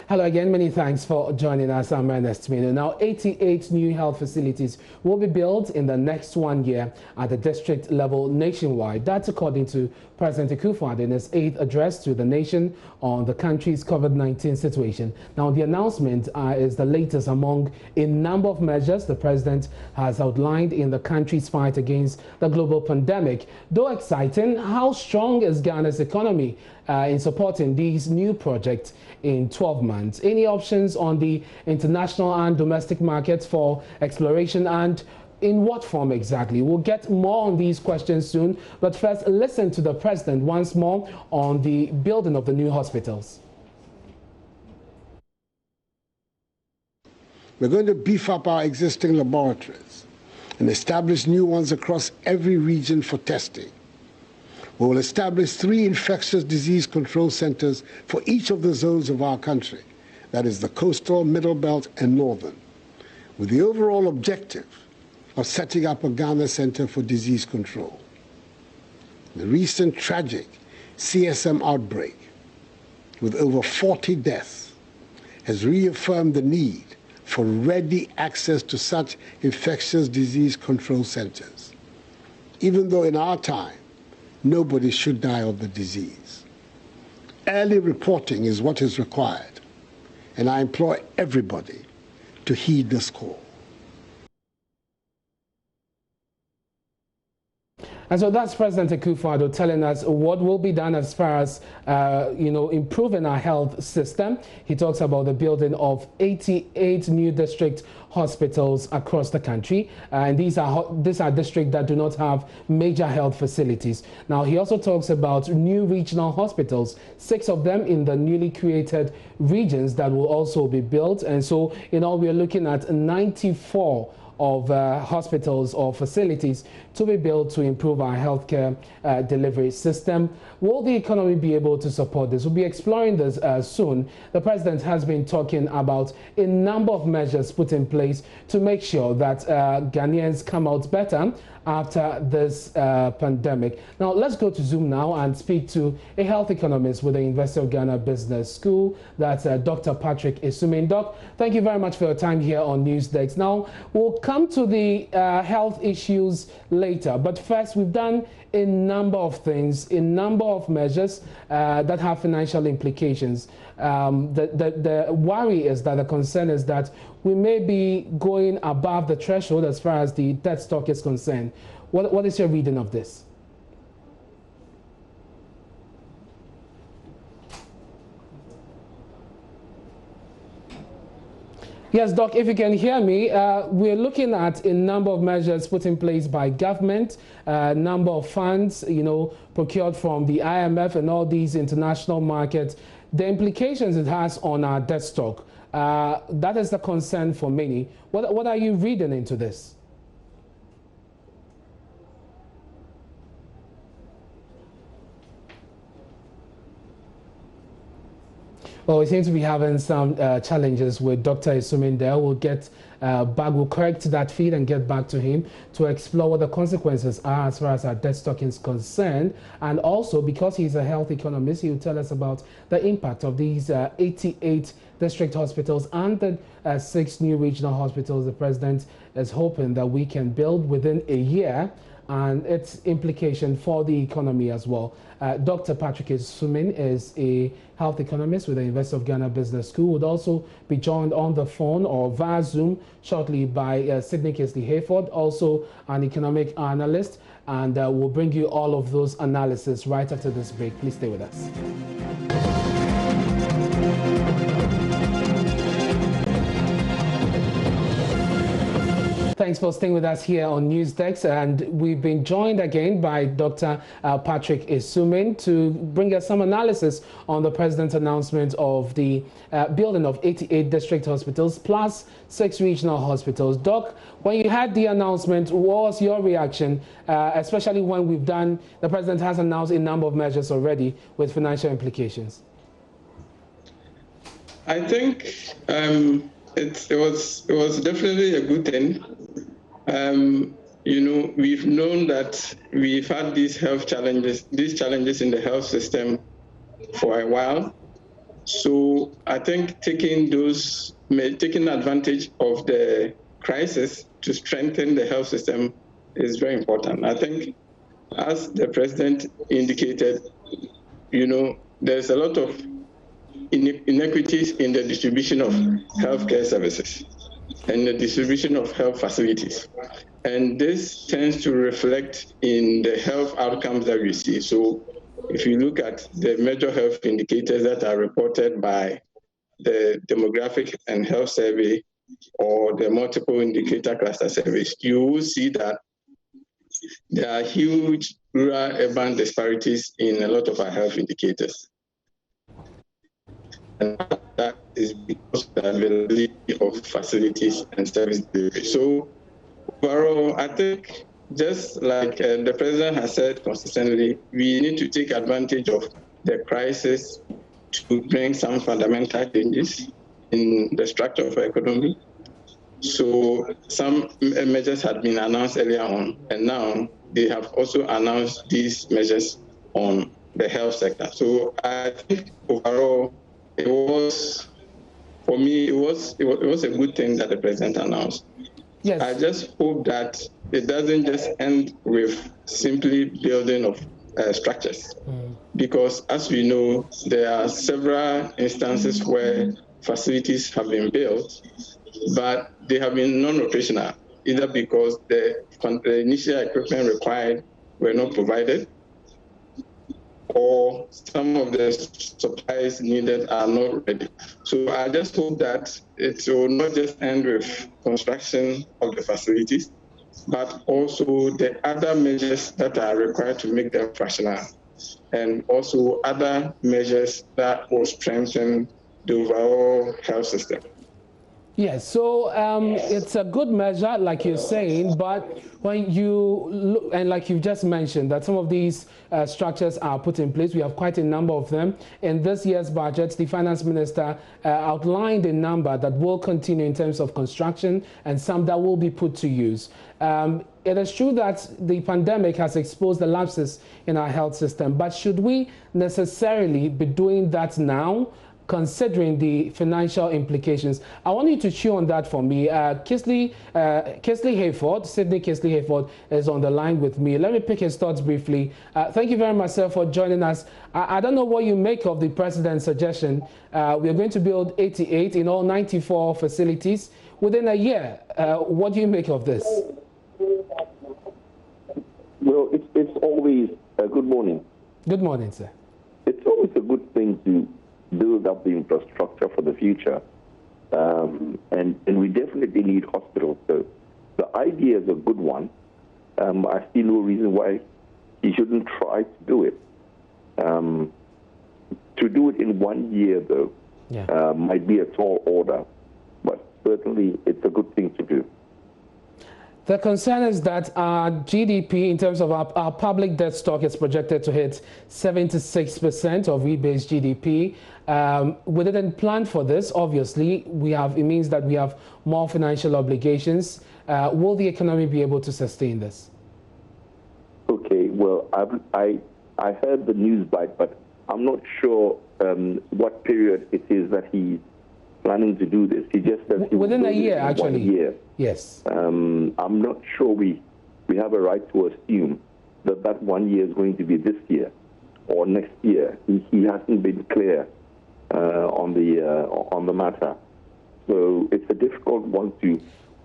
Hello again, many thanks for joining us. I'm Ernest Mino. Now, 88 new health facilities will be built in the next 1 year at the district level nationwide. That's according to President Akufo-Addo in his 8th address to the nation on the country's COVID-19 situation. Now, the announcement is the latest among a number of measures the president has outlined in the country's fight against the global pandemic. Though exciting, how strong is Ghana's economy in supporting these new projects in 12 months? Any options on the international and domestic markets for exploration, and in what form exactly? We'll get more on these questions soon, but first listen to the president once more on the building of the new hospitals. We're going to beef up our existing laboratories and establish new ones across every region for testing. We will establish 3 infectious disease control centers for each of the zones of our country, that is the coastal, middle belt, and northern, with the overall objective of setting up a Ghana Center for Disease Control. The recent tragic CSM outbreak, with over 40 deaths, has reaffirmed the need for ready access to such infectious disease control centers, even though in our time, nobody should die of the disease. Early reporting is what is required, and I implore everybody to heed this call. And so that's President Akufo-Addo telling us what will be done as far as, improving our health system. He talks about the building of 88 new district hospitals across the country. And these are districts that do not have major health facilities. Now, he also talks about new regional hospitals, 6 of them in the newly created regions that will also be built. And so, we are looking at 94 of hospitals or facilities to be built to improve our healthcare delivery system. Will the economy be able to support this? We'll be exploring this soon. The president has been talking about a number of measures put in place to make sure that Ghanaians come out better after this pandemic. Now, let's go to Zoom now and speak to a health economist with the University of Ghana Business School. That's Dr. Patrick Isumin. Doc, thank you very much for your time here on Newsdesk. Now, we'll come to the health issues later, but first, we've done a number of things, a number of measures that have financial implications. The worry is that the concern is that we may be going above the threshold as far as the debt stock is concerned. What is your reading of this? Yes, Doc, if you can hear me, we're looking at a number of measures put in place by government, a number of funds, procured from the IMF and all these international markets. The implications it has on our debt stock, that is the concern for many. What are you reading into this? Well, we seem to be having some challenges with Dr. Isumin there. We'll get back, we'll correct that feed and get back to him to explore what the consequences are as far as our debt stock is concerned. And also, because he's a health economist, he will tell us about the impact of these 88 district hospitals and the 6 new regional hospitals the president is hoping that we can build within a year, and its implication for the economy as well. Dr. Patrick Isumin is a health economist with the University of Ghana Business School. Would also be joined on the phone or via Zoom shortly by Sydney Kesley-Hayford, also an economic analyst, and we'll bring you all of those analysis right after this break. Please stay with us. Thanks for staying with us here on Newsdesk, and we've been joined again by Dr. Patrick Isumin to bring us some analysis on the president's announcement of the building of 88 district hospitals plus 6 regional hospitals. Doc, when you had the announcement, what was your reaction, especially when the president has announced a number of measures already with financial implications? I think it was definitely a good thing. We've known that we've had these challenges in the health system for a while. So I think taking advantage of the crisis to strengthen the health system is very important. I think, as the president indicated, there's a lot of inequities in the distribution of healthcare services and the distribution of health facilities. And this tends to reflect in the health outcomes that we see. So if you look at the major health indicators that are reported by the Demographic and Health Survey or the Multiple Indicator Cluster Surveys, you will see that there are huge rural-urban disparities in a lot of our health indicators. And that is because of the availability of facilities and service delivery. So overall, I think, just like the president has said consistently, we need to take advantage of the crisis to bring some fundamental changes in the structure of our economy. So some measures had been announced earlier on, and now they have also announced these measures on the health sector. So I think overall, it was, for me, it was a good thing that the president announced. Yes. I just hope that it doesn't just end with simply building of structures, because as we know, there are several instances where facilities have been built, but they have been non-operational, either because the initial equipment required were not provided, or some of the supplies needed are not ready. So I just hope that it will not just end with construction of the facilities, but also the other measures that are required to make them functional, and also other measures that will strengthen the overall health system. Yes, so it's a good measure, like you're saying, but when you look, and like you've just mentioned, that some of these structures are put in place. We have quite a number of them. In this year's budget, the finance minister outlined a number that will continue in terms of construction and some that will be put to use. It is true that the pandemic has exposed the lapses in our health system, but should we necessarily be doing that now, considering the financial implications? I want you to chew on that for me. Sydney Hayford is on the line with me. Let me pick his thoughts briefly. Thank you very much, sir, for joining us. I don't know what you make of the president's suggestion. We are going to build 88 in all 94 facilities within a year. What do you make of this? Well, it's always good morning. Good morning, sir. It's always a good thing to build up the infrastructure for the future, and we definitely need hospitals. So the idea is a good one. I see no reason why he shouldn't try to do it. To do it in 1 year, though, might be a tall order, but certainly it's a good thing to do. The concern is that our GDP, in terms of our public debt stock, is projected to hit 76% of rebased GDP. We didn't plan for this, obviously. It means that we have more financial obligations. Will the economy be able to sustain this? Okay, well, I heard the news bite, but I'm not sure what period it is that he's planning to do this. He just says within a year, actually. 1 year. Yes. I'm not sure we have a right to assume that 1 year is going to be this year or next year. He hasn't been clear on the matter, so it's a difficult one to.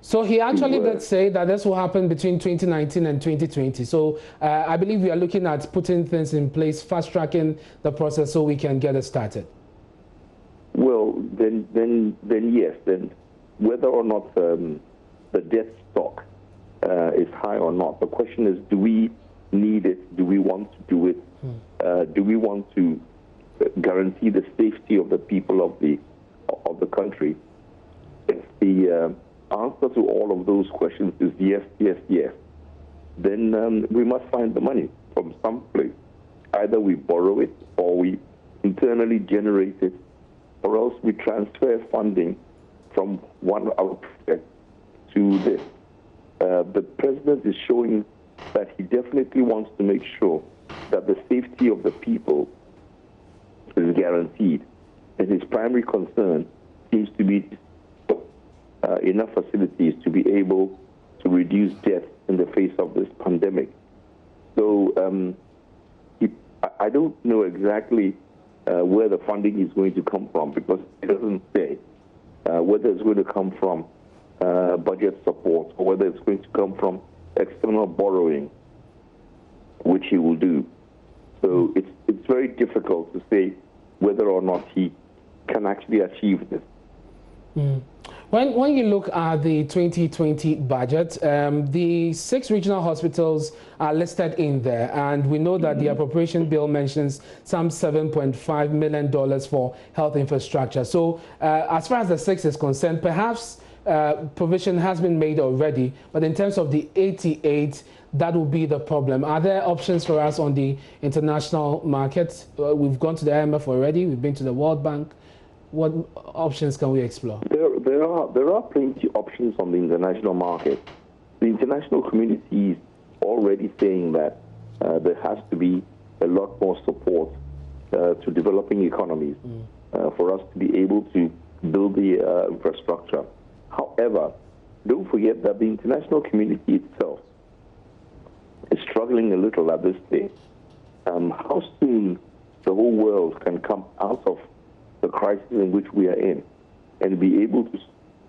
So he actually did say that this will happen between 2019 and 2020. So I believe we are looking at putting things in place, fast-tracking the process so we can get it started. Well, then yes. Then whether or not the debt stock is high or not, the question is: do we need it? Do we want to do it? Do we want to guarantee the safety of the people of the country? If the answer to all of those questions is yes, yes, yes, then we must find the money from some place. Either we borrow it, or we internally generate it, or else we transfer funding from one of our projects to this. The president is showing that he definitely wants to make sure that the safety of the people is guaranteed. And his primary concern seems to be enough facilities to be able to reduce deaths in the face of this pandemic. So I don't know exactly where the funding is going to come from, because it doesn't say whether it's going to come from budget support or whether it's going to come from external borrowing, which he will do. So it's very difficult to say whether or not he can actually achieve this. When you look at the 2020 budget, the 6 regional hospitals are listed in there, and we know that the appropriation bill mentions some $7.5 million for health infrastructure. So as far as the 6 is concerned, perhaps provision has been made already, but in terms of the 88, that will be the problem. Are there options for us on the international market? We've gone to the IMF already, we've been to the World Bank. What options can we explore? There are plenty of options on the international market. The international community is already saying that there has to be a lot more support to developing economies for us to be able to build the infrastructure. However, don't forget that the international community itself is struggling a little at this stage. How soon the whole world can come out of the crisis in which we are in and be able to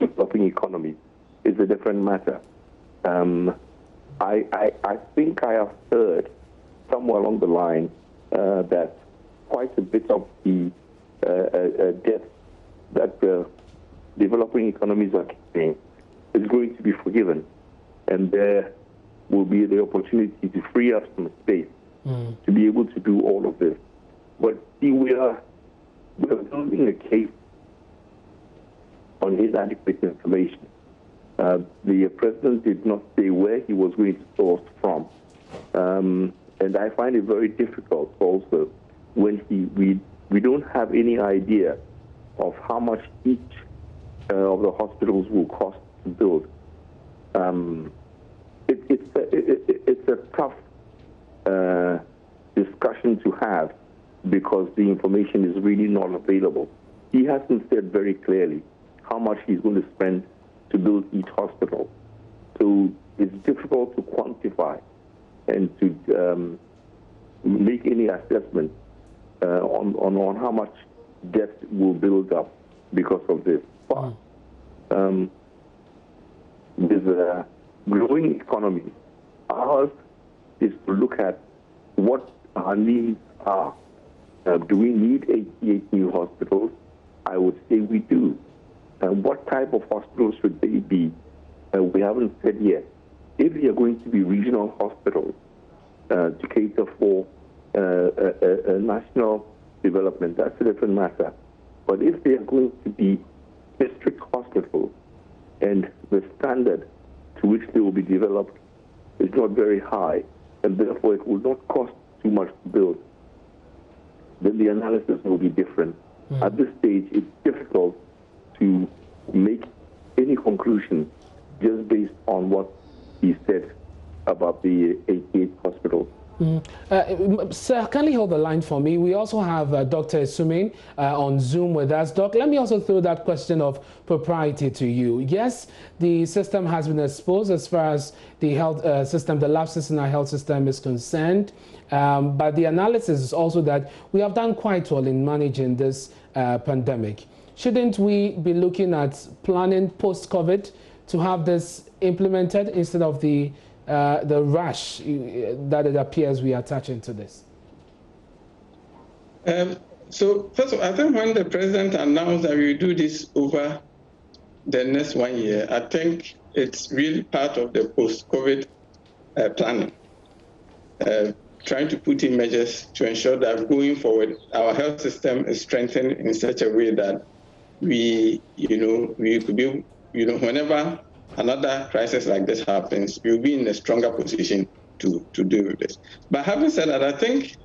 developing economies is a different matter. I think I have heard somewhere along the line that quite a bit of the debt that developing economies are carrying is going to be forgiven, and there will be the opportunity to free up some space to be able to do all of this. But see, we're building a case on inadequate information. The president did not say where he was going to source from. And I find it very difficult also when we don't have any idea of how much each of the hospitals will cost to build. It's a tough discussion to have, because the information is really not available. He hasn't said very clearly how much he's going to spend to build each hospital. So it's difficult to quantify and to make any assessment on how much debt will build up because of this. But there's a growing economy. Ours is to look at what our needs are. Do we need 88 new hospitals? I would say we do. What type of hospitals should they be? We haven't said yet. If they are going to be regional hospitals to cater for a national development, that's a different matter. But if they are going to be district hospitals and the standard to which they will be developed is not very high, and therefore it will not cost too much to build, then the analysis will be different. At this stage, it's difficult to make any conclusion just based on what he said about the 88 hospitals. Sir, kindly hold the line for me. We also have Dr. Sumain on Zoom with us. Doc, let me also throw that question of propriety to you. Yes, the system has been exposed as far as the health system, the lapses in our health system is concerned. But the analysis is also that we have done quite well in managing this pandemic. Shouldn't we be looking at planning post-COVID to have this implemented instead of the rush that it appears we are attaching to this? So first of all, I think when the president announced that we will do this over the next 1 year, I think it's really part of the post-COVID planning, trying to put in measures to ensure that going forward, our health system is strengthened in such a way that we could be, whenever another crisis like this happens, we'll be in a stronger position to deal with this. But having said that, I think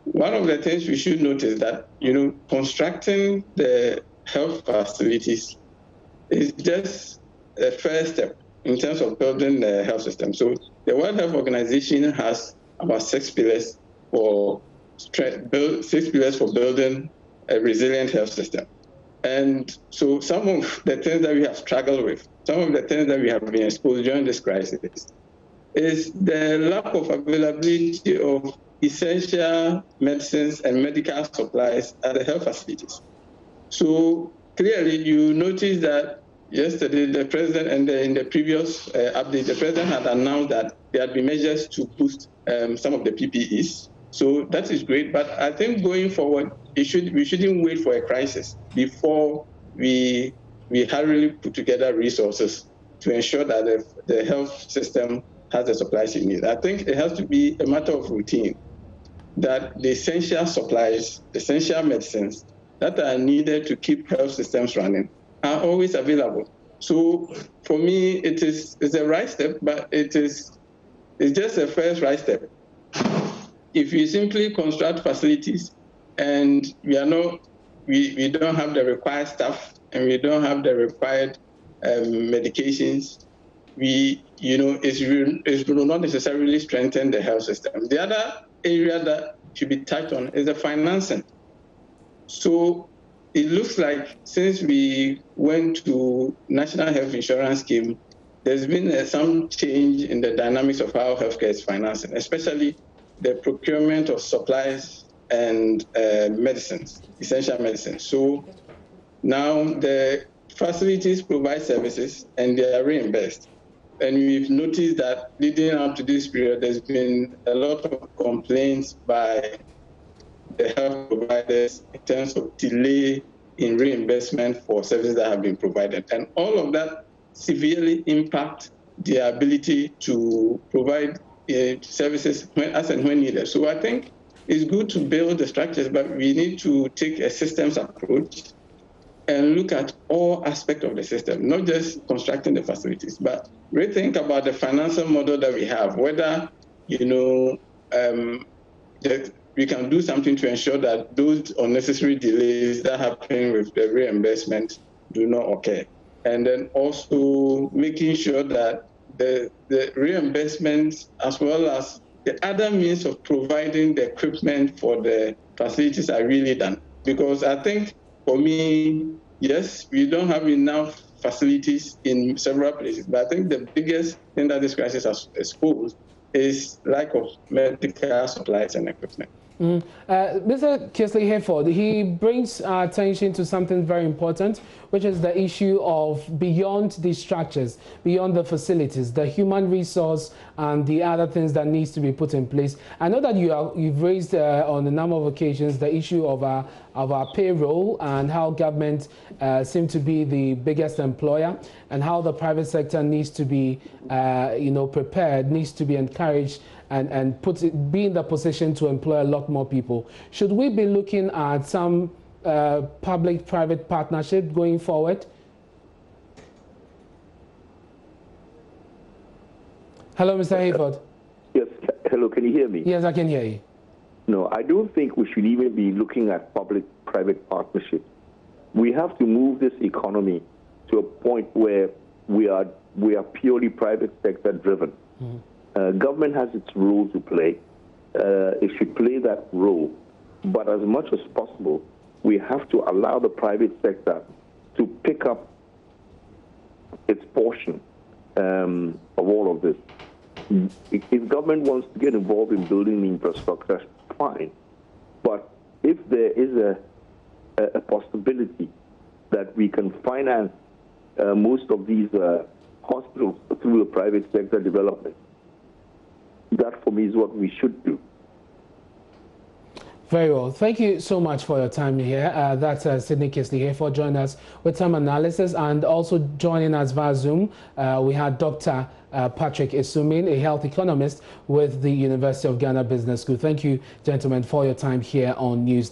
one of the things we should notice that, constructing the health facilities is just a first step in terms of building the health system. So the World Health Organization has about 6 pillars for building a resilient health system. And so some of the things that we have struggled with, some of the things that we have been exposed during this crisis, is the lack of availability of essential medicines and medical supplies at the health facilities. So clearly you notice that yesterday the president, and in the previous update, the president had announced that there had been measures to boost some of the PPEs. So that is great, but I think going forward, we shouldn't wait for a crisis before we hurriedly put together resources to ensure that the health system has the supplies it needs. I think it has to be a matter of routine, that the essential supplies, essential medicines that are needed to keep health systems running are always available. So for me, it's a right step, but it's just a first right step. If we simply construct facilities and we don't have the required staff and we don't have the required medications, it will not necessarily strengthen the health system. The other area that should be touched on is the financing. So it looks like since we went to National Health Insurance Scheme, there's been some change in the dynamics of how healthcare is financing, especially the procurement of supplies and medicines, essential medicines. So now the facilities provide services and they are reimbursed. And we've noticed that leading up to this period, there's been a lot of complaints by the health providers in terms of delay in reimbursement for services that have been provided. And all of that severely impact their ability to provide services as and when needed. So I think it's good to build the structures, but we need to take a systems approach and look at all aspects of the system, not just constructing the facilities, but rethink about the financial model that we have, whether, that we can do something to ensure that those unnecessary delays that happen with the reimbursement do not occur. And then also making sure that the reimbursements, as well as the other means of providing the equipment for the facilities, are really done. Because I think, for me, yes, we don't have enough facilities in several places, but I think the biggest thing that this crisis has exposed is lack of medical supplies and equipment. Mr. Kingsley Hayford, he brings our attention to something very important, which is the issue of beyond the structures, beyond the facilities, the human resource and the other things that needs to be put in place. I know that you've raised on a number of occasions the issue of our payroll and how government seem to be the biggest employer, and how the private sector needs to be prepared, needs to be encouraged and be in the position to employ a lot more people. Should we be looking at some public-private partnership going forward? Hello, Mr. Hayford. Yes, hello, can you hear me? Yes, I can hear you. No, I don't think we should even be looking at public-private partnership. We have to move this economy to a point where we are purely private sector driven. Mm-hmm. Government has its role to play. It should play that role. But as much as possible, we have to allow the private sector to pick up its portion of all of this. If government wants to get involved in building the infrastructure, fine. But if there is a possibility that we can finance most of these hospitals through the private sector development, that for me is what we should do. Very well. Thank you so much for your time here. That's Sidney Kingsley here for joining us with some analysis, and also joining us via Zoom. We had Dr. Patrick Isumin, a health economist with the University of Ghana Business School. Thank you, gentlemen, for your time here on Newsday.